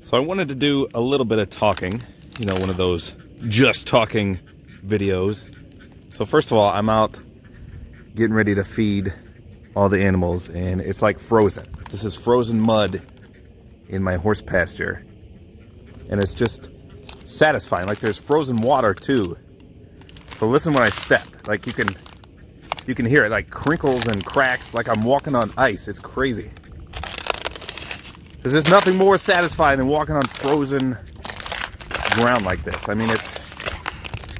So I wanted to do a little bit of talking, you know, one of those just talking videos. So first of all, I'm out getting ready to feed all the animals, and it's like frozen. This is frozen mud in my horse pasture, and it's just satisfying. Like there's frozen water too. So listen when I step, like you can hear it, like crinkles and cracks, like I'm walking on ice. It's crazy. There's just nothing more satisfying than walking on frozen ground like this. I mean, it's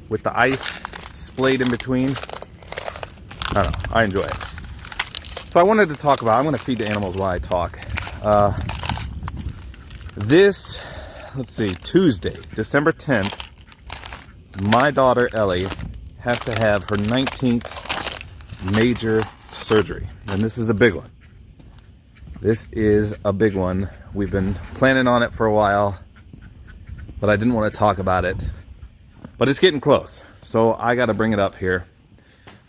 with the ice splayed in between. I don't know, I enjoy it. So I wanted to talk about, I'm gonna feed the animals while I talk. Let's see, Tuesday, December 10th, my daughter Ellie has to have her 19th major surgery. And this is a big one. This is a big one. We've been planning on it for a while, but I didn't want to talk about it. But it's getting close, so I got to bring it up here.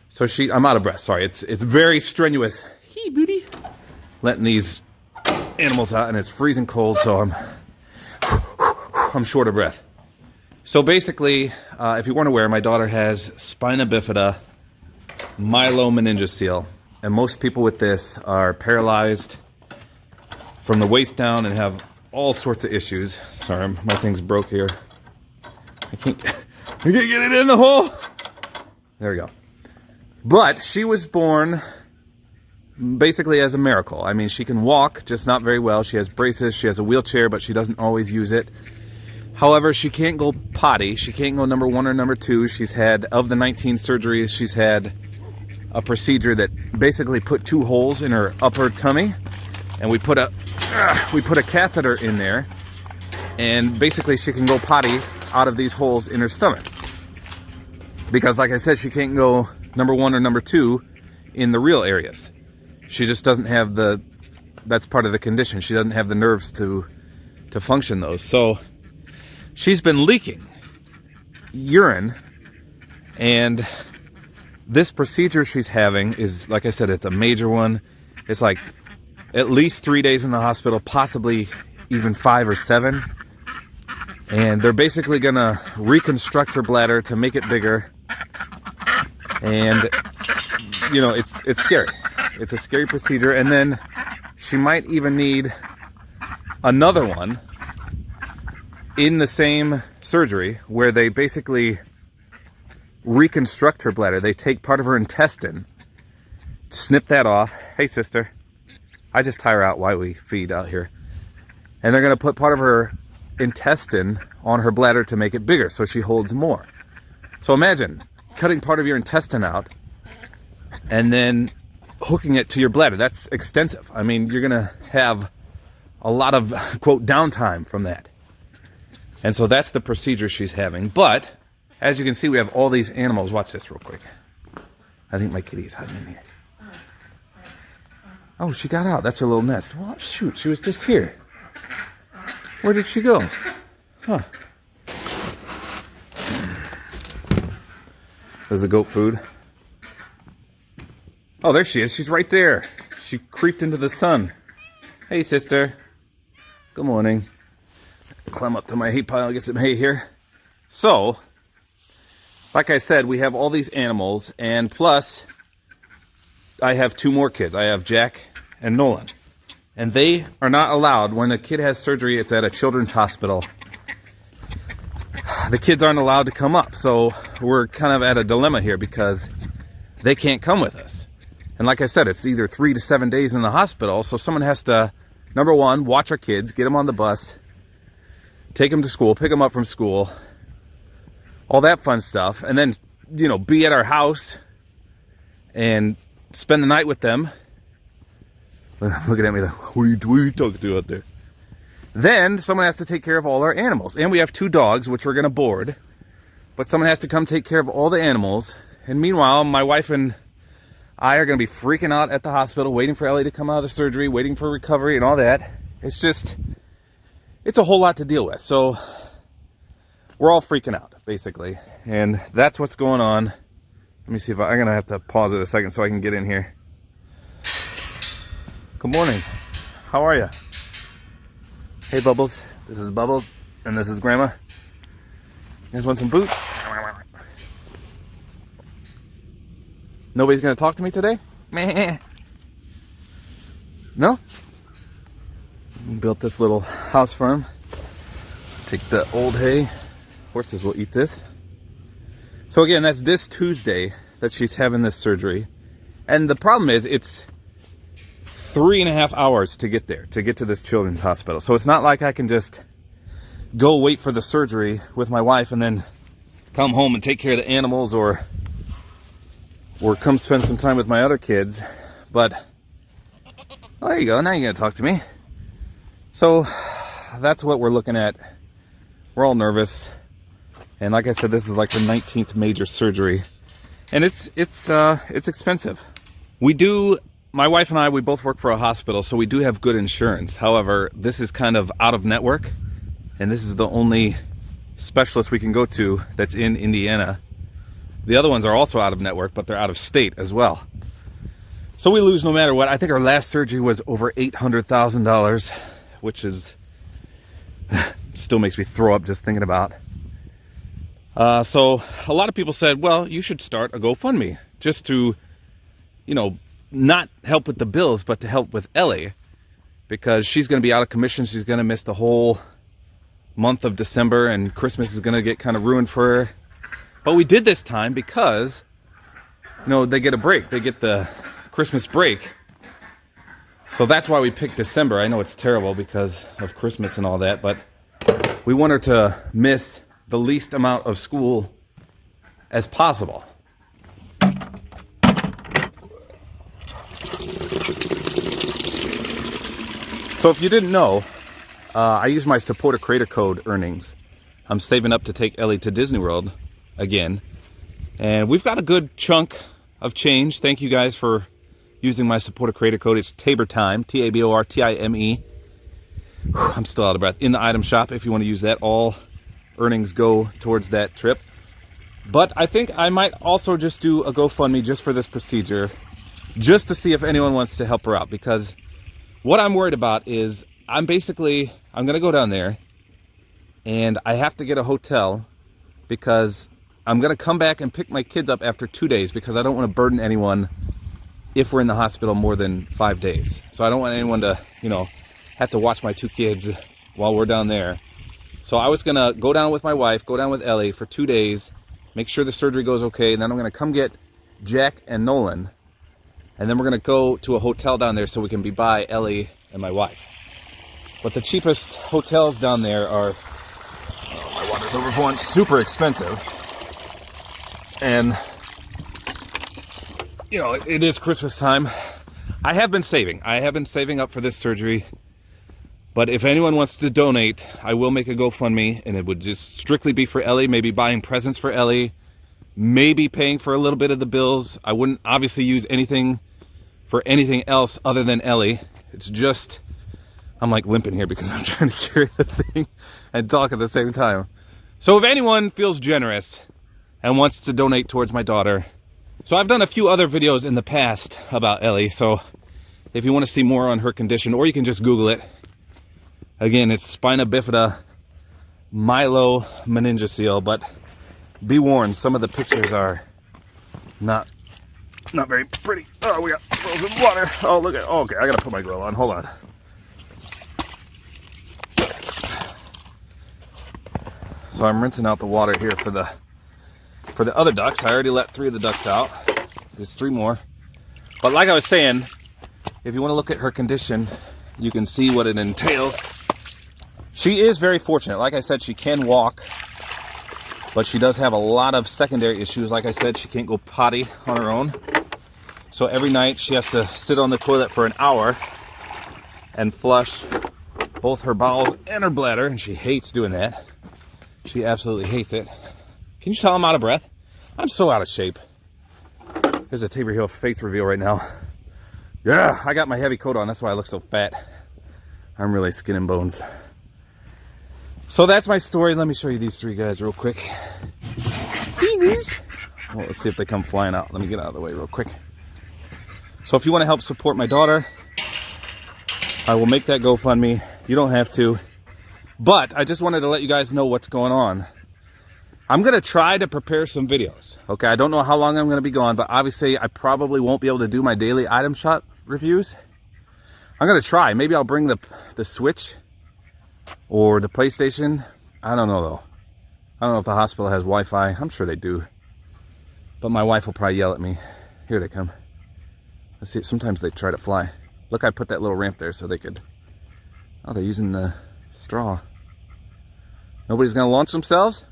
So I'm out of breath. Sorry, it's very strenuous. Hey, booty. Letting these animals out, and it's freezing cold, so I'm short of breath. So basically, if you weren't aware, my daughter has spina bifida, myelomeningocele, and most people with this are paralyzed from the waist down and have all sorts of issues. Sorry, my thing's broke here. I can't get it in the hole. There we go. But she was born basically as a miracle. I mean, she can walk, just not very well. She has braces, she has a wheelchair, but she doesn't always use it. However, she can't go potty. She can't go number 1 or number 2. She's had, of the 19 surgeries, she's had a procedure that basically put 2 holes in her upper tummy, and we put a catheter in there, and basically she can go potty out of these holes in her stomach. Because like I said, she can't go number 1 or number 2 in the real areas. She just doesn't have that's part of the condition. She doesn't have the nerves to function those. So she's been leaking urine, and this procedure she's having is, like I said, it's a major one. It's like at least 3 days in the hospital, possibly even 5 or 7. And they're basically gonna reconstruct her bladder to make it bigger. And, you know, it's scary. It's a scary procedure. And then she might even need another one in the same surgery, where they basically reconstruct her bladder. They take part of her intestine, snip that off. Hey, sister. I just tie her out while we feed out here. And they're going to put part of her intestine on her bladder to make it bigger so she holds more. So imagine cutting part of your intestine out and then hooking it to your bladder. That's extensive. I mean, you're going to have a lot of, quote, downtime from that. And so that's the procedure she's having. But as you can see, we have all these animals. Watch this real quick. I think my kitty's hiding in here. Oh, she got out. That's her little nest. Well, shoot, she was just here. Where did she go? Huh. There's the goat food. Oh, there she is. She's right there. She creeped into the sun. Hey, sister. Good morning. Climb up to my hay pile and get some hay here. So, like I said, we have all these animals, and plus, I have 2 more kids. I have Jack and Nolan. And they are not allowed, when a kid has surgery, it's at a children's hospital. The kids aren't allowed to come up. So we're kind of at a dilemma here because they can't come with us. And like I said, it's either 3 to 7 days in the hospital. So someone has to, number 1, watch our kids, get them on the bus, take them to school, pick them up from school, all that fun stuff. And then, you know, be at our house and spend the night with them. Looking at me like, what are you talking to out there? Then someone has to take care of all our animals. And we have 2 dogs, which we're going to board. But someone has to come take care of all the animals. And meanwhile, my wife and I are going to be freaking out at the hospital, waiting for Ellie to come out of the surgery, waiting for recovery and all that. It's just, it's a whole lot to deal with. So we're all freaking out, basically. And that's what's going on. Let me see if I'm going to have to pause it a second so I can get in here. Good morning. How are you? Hey, Bubbles. This is Bubbles, and this is Grandma. You guys want some food? Nobody's gonna talk to me today? Meh. No? We built this little house for him. Take the old hay. Horses will eat this. So again, that's this Tuesday that she's having this surgery. And the problem is it's 3.5 hours to get there, to get to this children's hospital. So it's not like I can just go wait for the surgery with my wife and then come home and take care of the animals or come spend some time with my other kids. But, well, there you go. Now you're going to talk to me. So that's what we're looking at. We're all nervous. And like I said, this is like the 19th major surgery. And it's expensive. My wife and I, we both work for a hospital, so we do have good insurance. However, this is kind of out of network, and this is the only specialist we can go to that's in Indiana. The other ones are also out of network, but they're out of state as well. So we lose no matter what. I think our last surgery was over $800,000, which is still makes me throw up just thinking about. So a lot of people said, well, you should start a GoFundMe just to, you know, not help with the bills, but to help with Ellie, because she's going to be out of commission. She's going to miss the whole month of December, and Christmas is going to get kind of ruined for her. But we did this time because, you know, they get a break. They get the Christmas break. So that's why we picked December. I know it's terrible because of Christmas and all that, but we want her to miss the least amount of school as possible. So if you didn't know, I use my Support-A-Creator Code earnings. I'm saving up to take Ellie to Disney World again. And we've got a good chunk of change. Thank you guys for using my Support-A-Creator Code. It's tabortime, Tabortime. I'm still out of breath. In the item shop, if you want to use that, all earnings go towards that trip. But I think I might also just do a GoFundMe just for this procedure, just to see if anyone wants to help her out, because what I'm worried about is I'm going to go down there and I have to get a hotel because I'm going to come back and pick my kids up after 2 days, because I don't want to burden anyone if we're in the hospital more than 5 days. So I don't want anyone to, you know, have to watch my 2 kids while we're down there. So I was going to go down with my wife, go down with Ellie for 2 days, make sure the surgery goes okay, and then I'm going to come get Jack and Nolan. And then we're going to go to a hotel down there so we can be by Ellie and my wife. But the cheapest hotels down there are, oh, my water's overflowing, super expensive. And, you know, it is Christmas time. I have been saving up for this surgery. But if anyone wants to donate, I will make a GoFundMe, and it would just strictly be for Ellie, maybe buying presents for Ellie, maybe paying for a little bit of the bills. I wouldn't obviously use anything for anything else other than Ellie. It's just, I'm like limping here because I'm trying to carry the thing and talk at the same time. So if anyone feels generous and wants to donate towards my daughter, so I've done a few other videos in the past about Ellie, so if you want to see more on her condition, or you can just Google it. Again, it's spina bifida myelomeningocele, but be warned, some of the pictures are not very pretty. Oh, we got frozen water. Oh, look at, okay, I gotta put my glove on, hold on. So I'm rinsing out the water here for the other ducks. I already let 3 of the ducks out. There's 3 more. But like I was saying, if you want to look at her condition, you can see what it entails. She is very fortunate. Like I said, she can walk, but she does have a lot of secondary issues. Like I said, she can't go potty on her own. So every night she has to sit on the toilet for an hour and flush both her bowels and her bladder, and she hates doing that. She absolutely hates it. Can you tell I'm out of breath? I'm so out of shape. There's a Tabor Hill face reveal right now. Yeah, I got my heavy coat on. That's why I look so fat. I'm really skin and bones. So that's my story. Let me show you these 3 guys real quick. Well, let's see if they come flying out. Let me get out of the way real quick. So if you want to help support my daughter, I will make that GoFundMe. You don't have to. But I just wanted to let you guys know what's going on. I'm going to try to prepare some videos. Okay, I don't know how long I'm going to be gone, but obviously I probably won't be able to do my daily item shop reviews. I'm going to try. Maybe I'll bring the Switch or the PlayStation. I don't know though. I don't know if the hospital has Wi-Fi. I'm sure they do. But my wife will probably yell at me. Here they come. Let's see. Sometimes they try to fly. Look, I put that little ramp there so they could... Oh, they're using the straw. Nobody's going to launch themselves?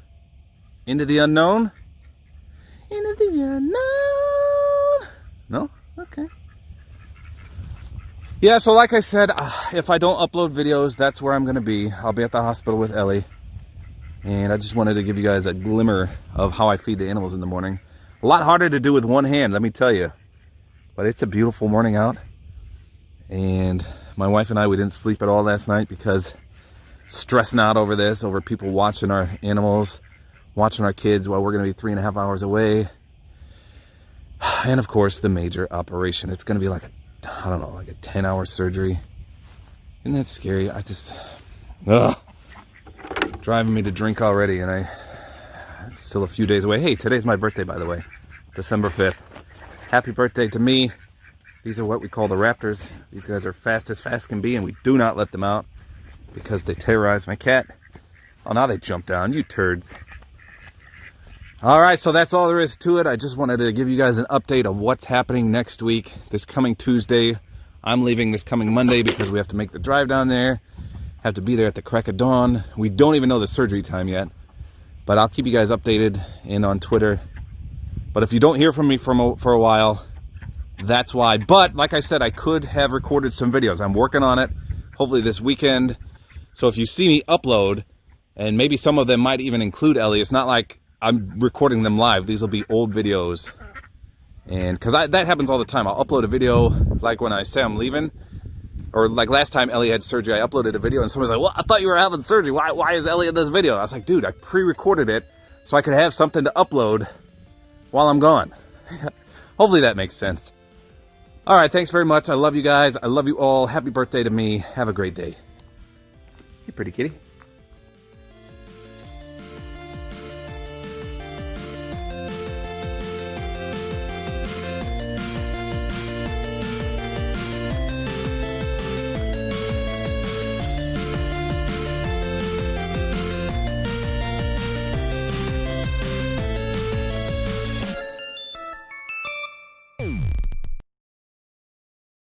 Into the unknown? Into the unknown? No? Okay. Yeah, so like I said, if I don't upload videos, that's where I'm going to be. I'll be at the hospital with Ellie. And I just wanted to give you guys a glimmer of how I feed the animals in the morning. A lot harder to do with one hand, let me tell you. But it's a beautiful morning out. And my wife and I, we didn't sleep at all last night because stressing out over this, over people watching our animals, watching our kids while we're going to be 3.5 hours away. And of course, the major operation. It's going to be like I don't know, like a 10-hour surgery. Isn't that scary? I just, driving me to drink already, and it's still a few days away. Hey, today's my birthday, by the way, December 5th. Happy birthday to me. These are what we call the Raptors. These guys are fast as fast can be, and we do not let them out because they terrorize my cat. Oh, now they jump down, you turds. All right, so that's all there is to it. I just wanted to give you guys an update of what's happening next week. This coming Tuesday, I'm leaving this coming Monday because we have to make the drive down there. Have to be there at the crack of dawn. We don't even know the surgery time yet, but I'll keep you guys updated and on Twitter. But if you don't hear from me for a while, that's why. But like I said, I could have recorded some videos. I'm working on it, hopefully this weekend. So if you see me upload, and maybe some of them might even include Ellie, it's not like I'm recording them live. These will be old videos. And because that happens all the time. I'll upload a video like when I say I'm leaving. Or like last time Ellie had surgery, I uploaded a video and somebody's like, well, I thought you were having surgery. Why is Ellie in this video? I was like, dude, I pre-recorded it so I could have something to upload while I'm gone. Hopefully that makes sense. All right, thanks very much. I love you guys. I love you all. Happy birthday to me. Have a great day. Hey, pretty kitty.